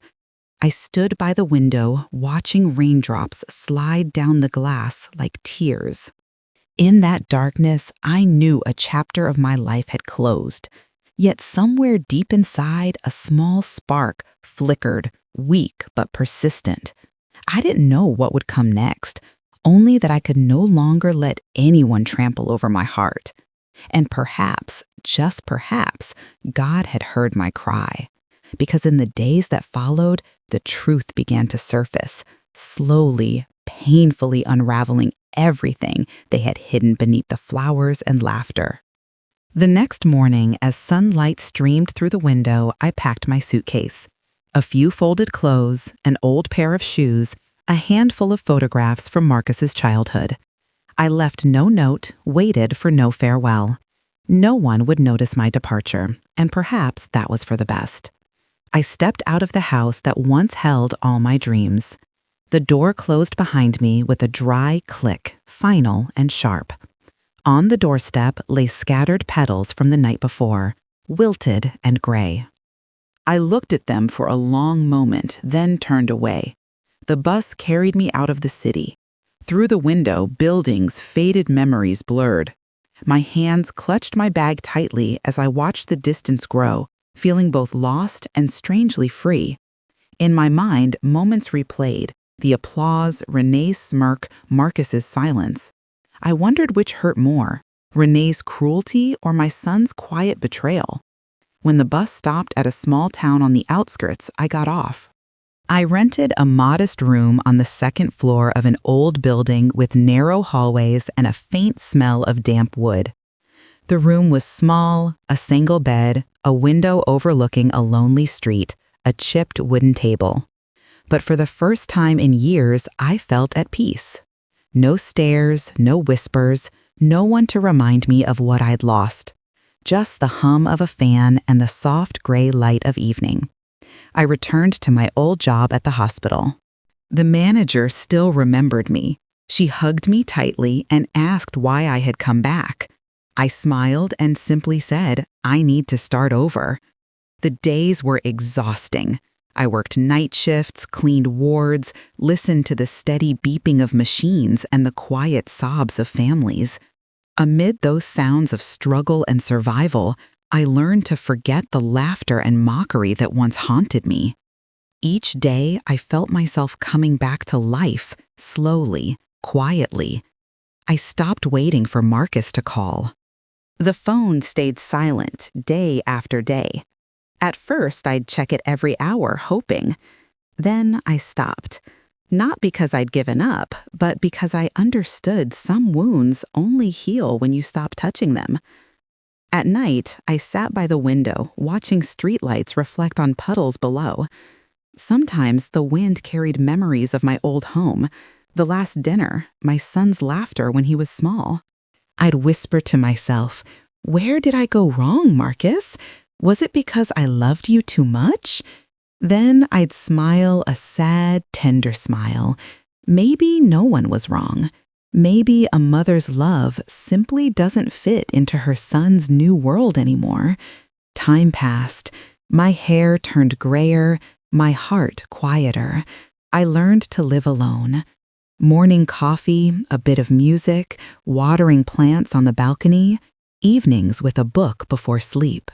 I stood by the window, watching raindrops slide down the glass like tears. In that darkness, I knew a chapter of my life had closed. Yet somewhere deep inside, a small spark flickered, weak but persistent. I didn't know what would come next, only that I could no longer let anyone trample over my heart. And perhaps, just perhaps, God had heard my cry. Because in the days that followed, the truth began to surface, slowly, painfully unraveling everything they had hidden beneath the flowers and laughter. The next morning, as sunlight streamed through the window, I packed my suitcase. A few folded clothes, an old pair of shoes, a handful of photographs from Marcus's childhood. I left no note, waited for no farewell. No one would notice my departure, and perhaps that was for the best. I stepped out of the house that once held all my dreams. The door closed behind me with a dry click, final and sharp. On the doorstep lay scattered petals from the night before, wilted and gray. I looked at them for a long moment, then turned away. The bus carried me out of the city. Through the window, buildings, faded memories blurred. My hands clutched my bag tightly as I watched the distance grow, feeling both lost and strangely free. In my mind, moments replayed, the applause, Renee's smirk, Marcus's silence. I wondered which hurt more, Renee's cruelty or my son's quiet betrayal. When the bus stopped at a small town on the outskirts, I got off. I rented a modest room on the second floor of an old building with narrow hallways and a faint smell of damp wood. The room was small, a single bed, a window overlooking a lonely street, a chipped wooden table. But for the first time in years, I felt at peace. No stares, no whispers, no one to remind me of what I'd lost. Just the hum of a fan and the soft gray light of evening. I returned to my old job at the hospital. The manager still remembered me. She hugged me tightly and asked why I had come back. I smiled and simply said, "I need to start over." The days were exhausting. I worked night shifts, cleaned wards, listened to the steady beeping of machines and the quiet sobs of families. Amid those sounds of struggle and survival, I learned to forget the laughter and mockery that once haunted me. Each day, I felt myself coming back to life, slowly, quietly. I stopped waiting for Marcus to call. The phone stayed silent day after day. At first, I'd check it every hour, hoping. Then I stopped. Not because I'd given up, but because I understood some wounds only heal when you stop touching them. At night, I sat by the window, watching streetlights reflect on puddles below. Sometimes the wind carried memories of my old home, the last dinner, my son's laughter when he was small. I'd whisper to myself, "Where did I go wrong, Marcus? Was it because I loved you too much?" Then I'd smile a sad, tender smile. Maybe no one was wrong. Maybe a mother's love simply doesn't fit into her son's new world anymore. Time passed. My hair turned grayer, my heart quieter. I learned to live alone. Morning coffee, a bit of music, watering plants on the balcony, evenings with a book before sleep.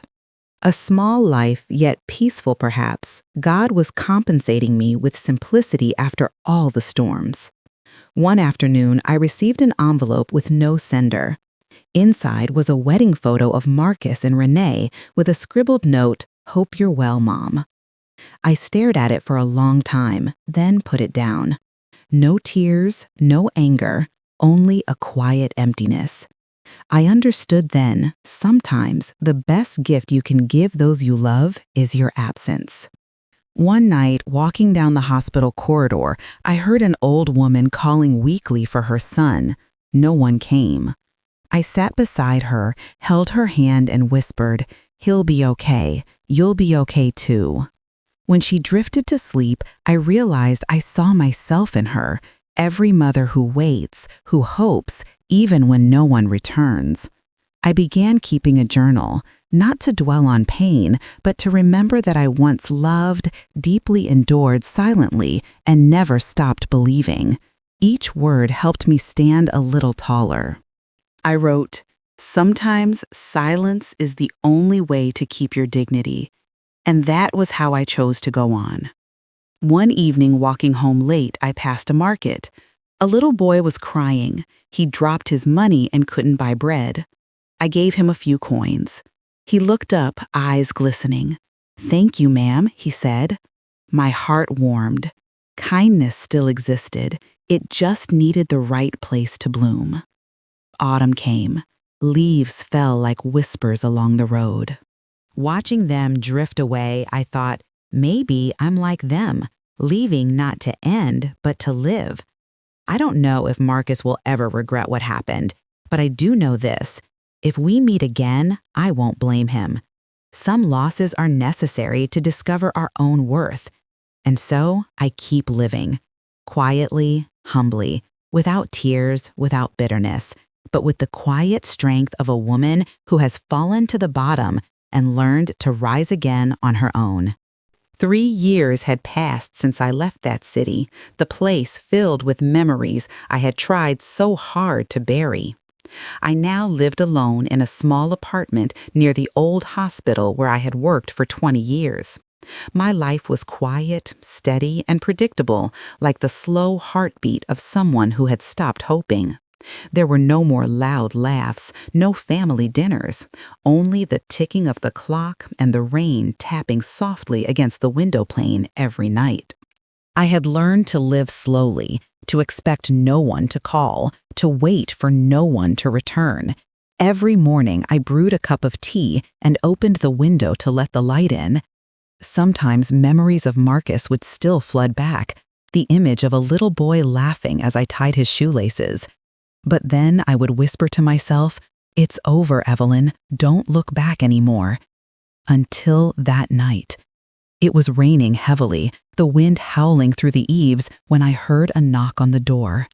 A small life, yet peaceful perhaps, God was compensating me with simplicity after all the storms. One afternoon, I received an envelope with no sender. Inside was a wedding photo of Marcus and Renee with a scribbled note, "Hope you're well, Mom." I stared at it for a long time, then put it down. No tears, no anger, only a quiet emptiness. I understood then, sometimes the best gift you can give those you love is your absence. One night, walking down the hospital corridor, I heard an old woman calling weakly for her son. No one came. I sat beside her, held her hand and whispered, "He'll be okay. You'll be okay too." When she drifted to sleep, I realized I saw myself in her, every mother who waits, who hopes, even when no one returns. I began keeping a journal, not to dwell on pain, but to remember that I once loved, deeply endured silently, and never stopped believing. Each word helped me stand a little taller. I wrote, "Sometimes silence is the only way to keep your dignity." And that was how I chose to go on. One evening, walking home late, I passed a market. A little boy was crying. He dropped his money and couldn't buy bread. I gave him a few coins. He looked up, eyes glistening. "Thank you, ma'am," he said. My heart warmed. Kindness still existed. It just needed the right place to bloom. Autumn came. Leaves fell like whispers along the road. Watching them drift away, I thought, maybe I'm like them, leaving not to end, but to live. I don't know if Marcus will ever regret what happened, but I do know this. If we meet again, I won't blame him. Some losses are necessary to discover our own worth. And so I keep living, quietly, humbly, without tears, without bitterness, but with the quiet strength of a woman who has fallen to the bottom and learned to rise again on her own. 3 years had passed since I left that city, the place filled with memories I had tried so hard to bury. I now lived alone in a small apartment near the old hospital where I had worked for 20 years. My life was quiet, steady, and predictable, like the slow heartbeat of someone who had stopped hoping. There were no more loud laughs, no family dinners, only the ticking of the clock and the rain tapping softly against the window pane every night. I had learned to live slowly, to expect no one to call, to wait for no one to return. Every morning I brewed a cup of tea and opened the window to let the light in. Sometimes memories of Marcus would still flood back, the image of a little boy laughing as I tied his shoelaces. But then I would whisper to myself, "It's over, Evelyn, don't look back anymore." Until that night. It was raining heavily, the wind howling through the eaves when I heard a knock on the door.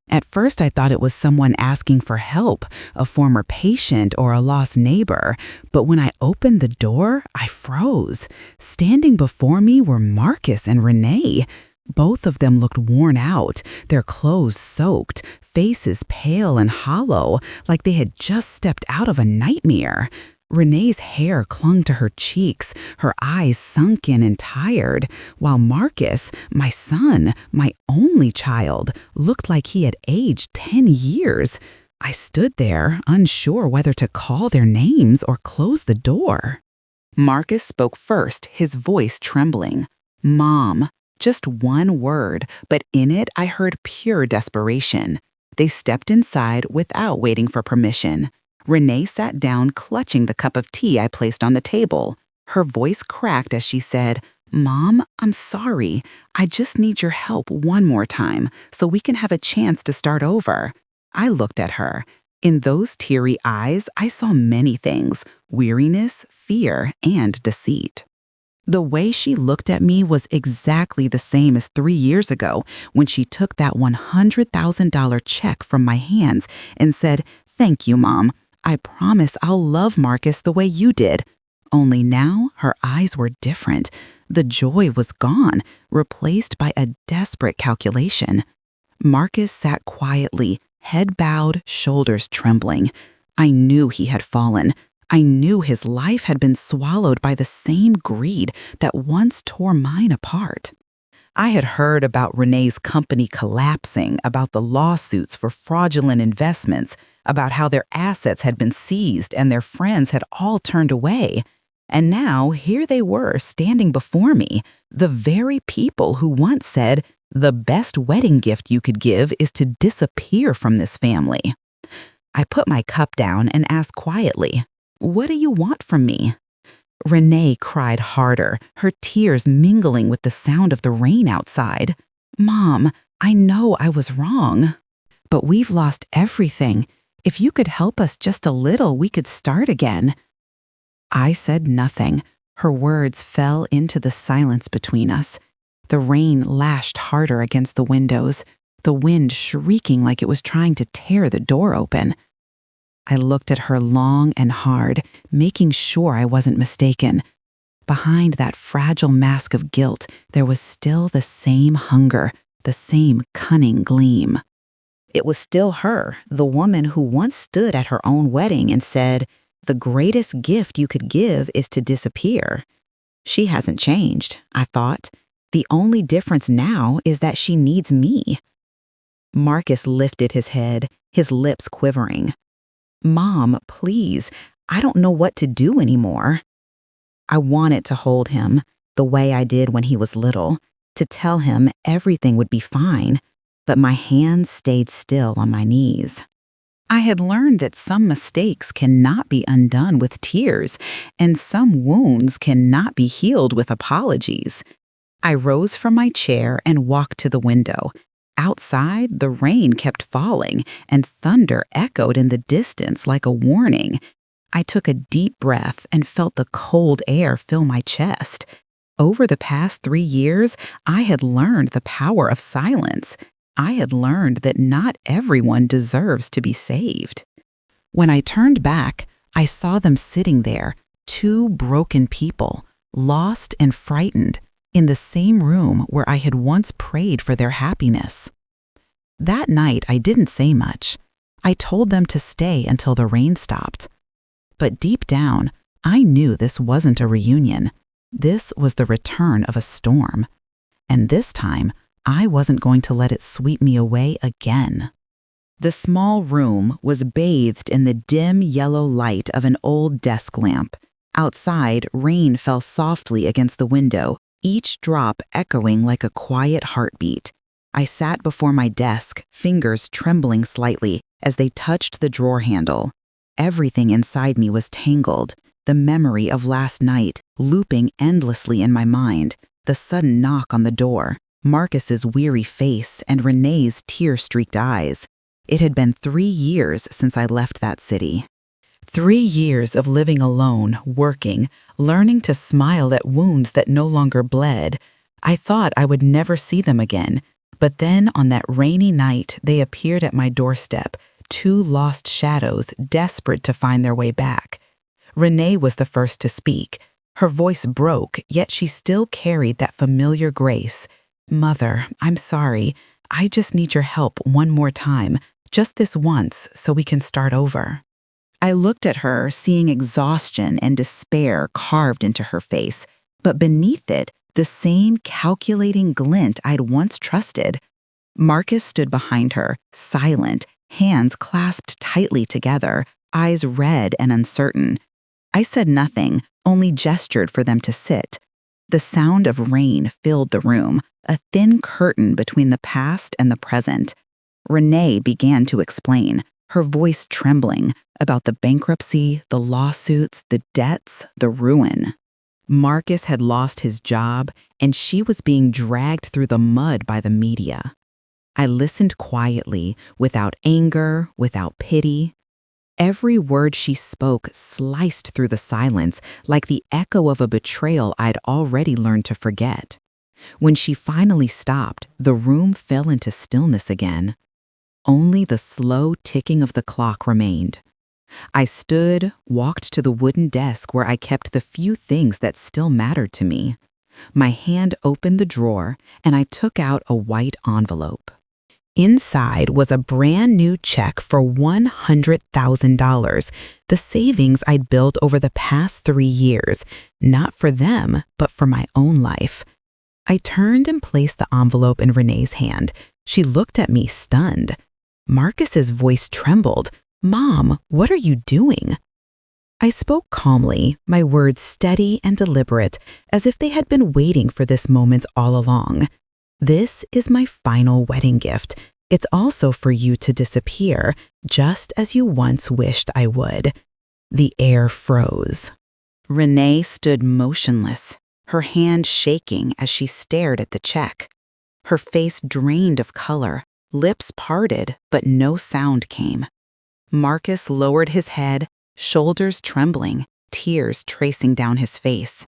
At first I thought it was someone asking for help, a former patient or a lost neighbor, but when I opened the door, I froze. Standing before me were Marcus and Renee. Both of them looked worn out, their clothes soaked, faces pale and hollow, like they had just stepped out of a nightmare. Renee's hair clung to her cheeks, her eyes sunken and tired, while Marcus, my son, my only child, looked like he had aged 10 years. I stood there, unsure whether to call their names or close the door. Marcus spoke first, his voice trembling. "Mom." Just one word, but in it I heard pure desperation. They stepped inside without waiting for permission. Renee sat down, clutching the cup of tea I placed on the table. Her voice cracked as she said, "Mom, I'm sorry. I just need your help one more time so we can have a chance to start over." I looked at her. In those teary eyes, I saw many things: weariness, fear, and deceit. The way she looked at me was exactly the same as 3 years ago when she took that $100,000 check from my hands and said, "Thank you, Mom. I promise I'll love Marcus the way you did." Only now her eyes were different. The joy was gone, replaced by a desperate calculation. Marcus sat quietly, head bowed, shoulders trembling. I knew he had fallen. I knew his life had been swallowed by the same greed that once tore mine apart. I had heard about Renee's company collapsing, about the lawsuits for fraudulent investments, about how their assets had been seized and their friends had all turned away. And now here they were standing before me, the very people who once said, "The best wedding gift you could give is to disappear from this family." I put my cup down and asked quietly, "What do you want from me?" Renee cried harder, her tears mingling with the sound of the rain outside. "Mom, I know I was wrong, but we've lost everything. If you could help us just a little, we could start again." I said nothing. Her words fell into the silence between us. The rain lashed harder against the windows, the wind shrieking like it was trying to tear the door open. I looked at her long and hard, making sure I wasn't mistaken. Behind that fragile mask of guilt, there was still the same hunger, the same cunning gleam. It was still her, the woman who once stood at her own wedding and said, "The greatest gift you could give is to disappear." She hasn't changed, I thought. The only difference now is that she needs me. Marcus lifted his head, his lips quivering. "Mom, please, I don't know what to do anymore." I wanted to hold him, the way I did when he was little, to tell him everything would be fine, but my hands stayed still on my knees. I had learned that some mistakes cannot be undone with tears, and some wounds cannot be healed with apologies. I rose from my chair and walked to the window. Outside, the rain kept falling, and thunder echoed in the distance like a warning. I took a deep breath and felt the cold air fill my chest. Over the past 3 years, I had learned the power of silence. I had learned that not everyone deserves to be saved. When I turned back, I saw them sitting there, two broken people, lost and frightened, in the same room where I had once prayed for their happiness. That night, I didn't say much. I told them to stay until the rain stopped. But deep down, I knew this wasn't a reunion. This was the return of a storm. And this time, I wasn't going to let it sweep me away again. The small room was bathed in the dim yellow light of an old desk lamp. Outside, rain fell softly against the window, each drop echoing like a quiet heartbeat. I sat before my desk, fingers trembling slightly as they touched the drawer handle. Everything inside me was tangled, the memory of last night looping endlessly in my mind, the sudden knock on the door, Marcus's weary face, and Renee's tear-streaked eyes. It had been 3 years since I left that city. 3 years of living alone, working, learning to smile at wounds that no longer bled. I thought I would never see them again, but then on that rainy night they appeared at my doorstep, two lost shadows desperate to find their way back. Renee was the first to speak. Her voice broke, yet she still carried that familiar grace. "Mother, I'm sorry. I just need your help one more time, just this once, so we can start over." I looked at her, seeing exhaustion and despair carved into her face, but beneath it, the same calculating glint I'd once trusted. Marcus stood behind her, silent, hands clasped tightly together, eyes red and uncertain. I said nothing, only gestured for them to sit. The sound of rain filled the room, a thin curtain between the past and the present. Renee began to explain, her voice trembling, about the bankruptcy, the lawsuits, the debts, the ruin. Marcus had lost his job, and she was being dragged through the mud by the media. I listened quietly, without anger, without pity. Every word she spoke sliced through the silence like the echo of a betrayal I'd already learned to forget. When she finally stopped, the room fell into stillness again. Only the slow ticking of the clock remained. I stood, walked to the wooden desk where I kept the few things that still mattered to me. My hand opened the drawer, and I took out a white envelope. Inside was a brand new check for $100,000, the savings I'd built over the past 3 years, not for them, but for my own life. I turned and placed the envelope in Renee's hand. She looked at me stunned. Marcus's voice trembled. "Mom, what are you doing?" I spoke calmly, my words steady and deliberate, as if they had been waiting for this moment all along. "This is my final wedding gift. It's also for you to disappear, just as you once wished I would." The air froze. Renee stood motionless, her hand shaking as she stared at the check. Her face drained of color, lips parted, but no sound came. Marcus lowered his head, shoulders trembling, tears tracing down his face.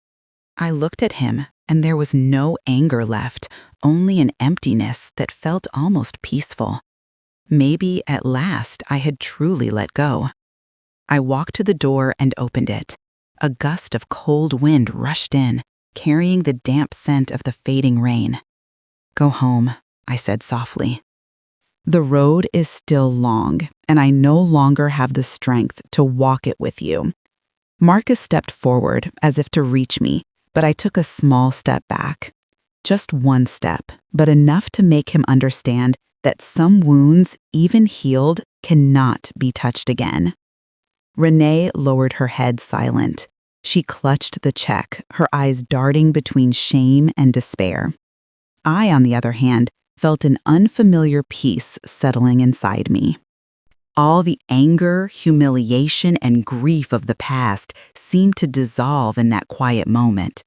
I looked at him, and there was no anger left, only an emptiness that felt almost peaceful. Maybe at last I had truly let go. I walked to the door and opened it. A gust of cold wind rushed in, carrying the damp scent of the fading rain. "Go home," I said softly. "The road is still long, and I no longer have the strength to walk it with you." Marcus stepped forward as if to reach me, but I took a small step back. Just one step, but enough to make him understand that some wounds, even healed, cannot be touched again. Renee lowered her head silent. She clutched the check, her eyes darting between shame and despair. I, on the other hand, felt an unfamiliar peace settling inside me. All the anger, humiliation, and grief of the past seemed to dissolve in that quiet moment.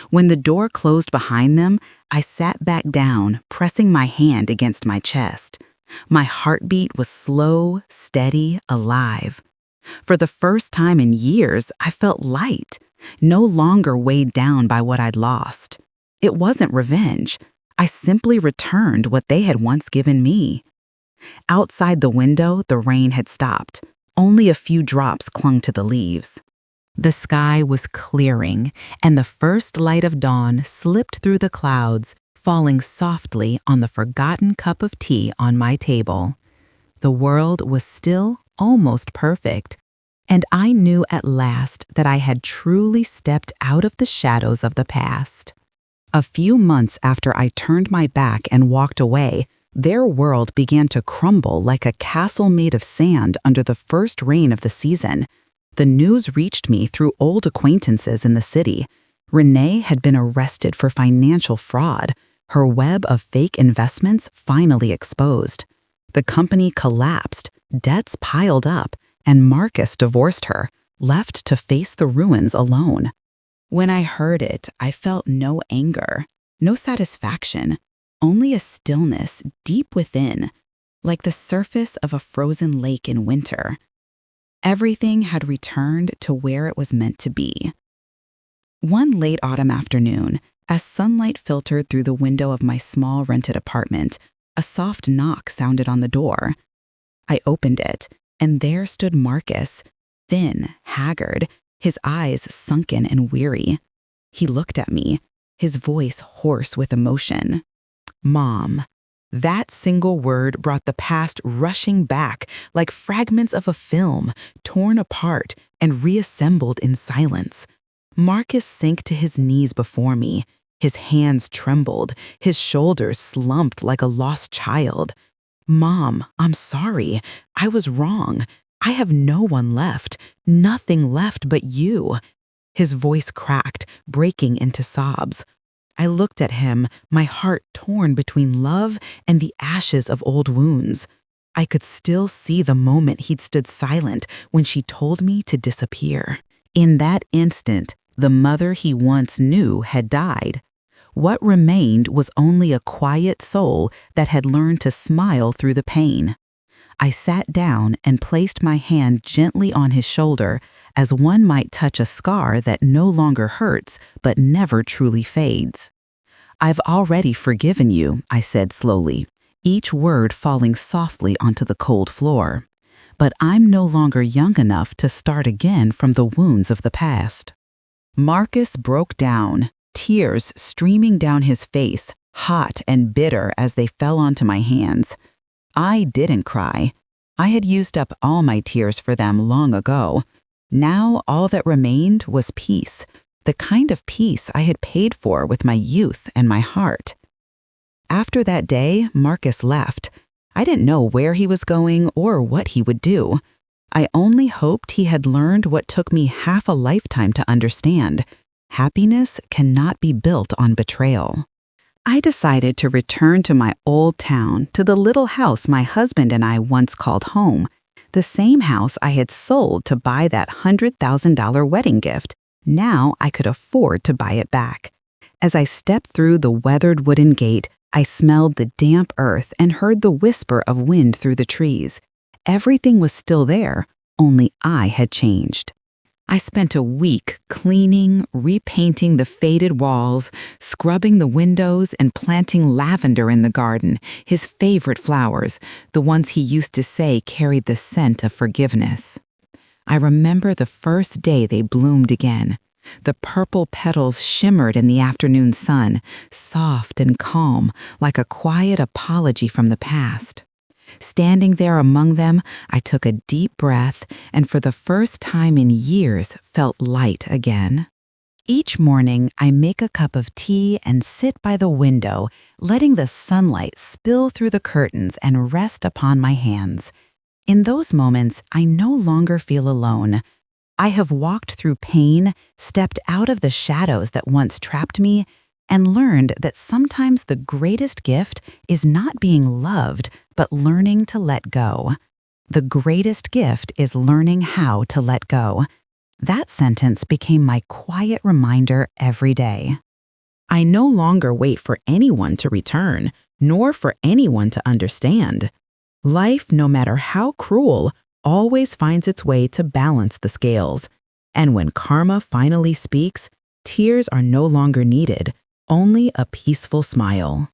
When the door closed behind them, I sat back down, pressing my hand against my chest. My heartbeat was slow, steady, alive. For the first time in years, I felt light, no longer weighed down by what I'd lost. It wasn't revenge. I simply returned what they had once given me. Outside the window, the rain had stopped. Only a few drops clung to the leaves. The sky was clearing, and the first light of dawn slipped through the clouds, falling softly on the forgotten cup of tea on my table. The world was still almost perfect, and I knew at last that I had truly stepped out of the shadows of the past. A few months after I turned my back and walked away, their world began to crumble like a castle made of sand under the first rain of the season. The news reached me through old acquaintances in the city. Renee had been arrested for financial fraud, her web of fake investments finally exposed. The company collapsed, debts piled up, and Marcus divorced her, left to face the ruins alone. When I heard it, I felt no anger, no satisfaction, only a stillness deep within, like the surface of a frozen lake in winter. Everything had returned to where it was meant to be. One late autumn afternoon, as sunlight filtered through the window of my small rented apartment, a soft knock sounded on the door. I opened it, and there stood Marcus, thin, haggard, his eyes sunken and weary. He looked at me, his voice hoarse with emotion. "Mom." That single word brought the past rushing back like fragments of a film, torn apart and reassembled in silence. Marcus sank to his knees before me. His hands trembled, his shoulders slumped like a lost child. "Mom, I'm sorry. I was wrong. I have no one left, nothing left but you." His voice cracked, breaking into sobs. I looked at him, my heart torn between love and the ashes of old wounds. I could still see the moment he'd stood silent when she told me to disappear. In that instant, the mother he once knew had died. What remained was only a quiet soul that had learned to smile through the pain. I sat down and placed my hand gently on his shoulder, as one might touch a scar that no longer hurts but never truly fades. "I've already forgiven you," I said slowly, each word falling softly onto the cold floor. "But I'm no longer young enough to start again from the wounds of the past." Marcus broke down, tears streaming down his face, hot and bitter as they fell onto my hands. I didn't cry. I had used up all my tears for them long ago. Now all that remained was peace, the kind of peace I had paid for with my youth and my heart. After that day, Marcus left. I didn't know where he was going or what he would do. I only hoped he had learned what took me half a lifetime to understand. Happiness cannot be built on betrayal. I decided to return to my old town, to the little house my husband and I once called home, the same house I had sold to buy that $100,000 wedding gift. Now I could afford to buy it back. As I stepped through the weathered wooden gate, I smelled the damp earth and heard the whisper of wind through the trees. Everything was still there, only I had changed. I spent a week cleaning, repainting the faded walls, scrubbing the windows, and planting lavender in the garden, his favorite flowers, the ones he used to say carried the scent of forgiveness. I remember the first day they bloomed again. The purple petals shimmered in the afternoon sun, soft and calm, like a quiet apology from the past. Standing there among them, I took a deep breath and for the first time in years felt light again. Each morning, I make a cup of tea and sit by the window, letting the sunlight spill through the curtains and rest upon my hands. In those moments, I no longer feel alone. I have walked through pain, stepped out of the shadows that once trapped me, and learned that sometimes the greatest gift is not being loved, but learning to let go. The greatest gift is learning how to let go. That sentence became my quiet reminder every day. I no longer wait for anyone to return, nor for anyone to understand. Life, no matter how cruel, always finds its way to balance the scales. And when karma finally speaks, tears are no longer needed, only a peaceful smile.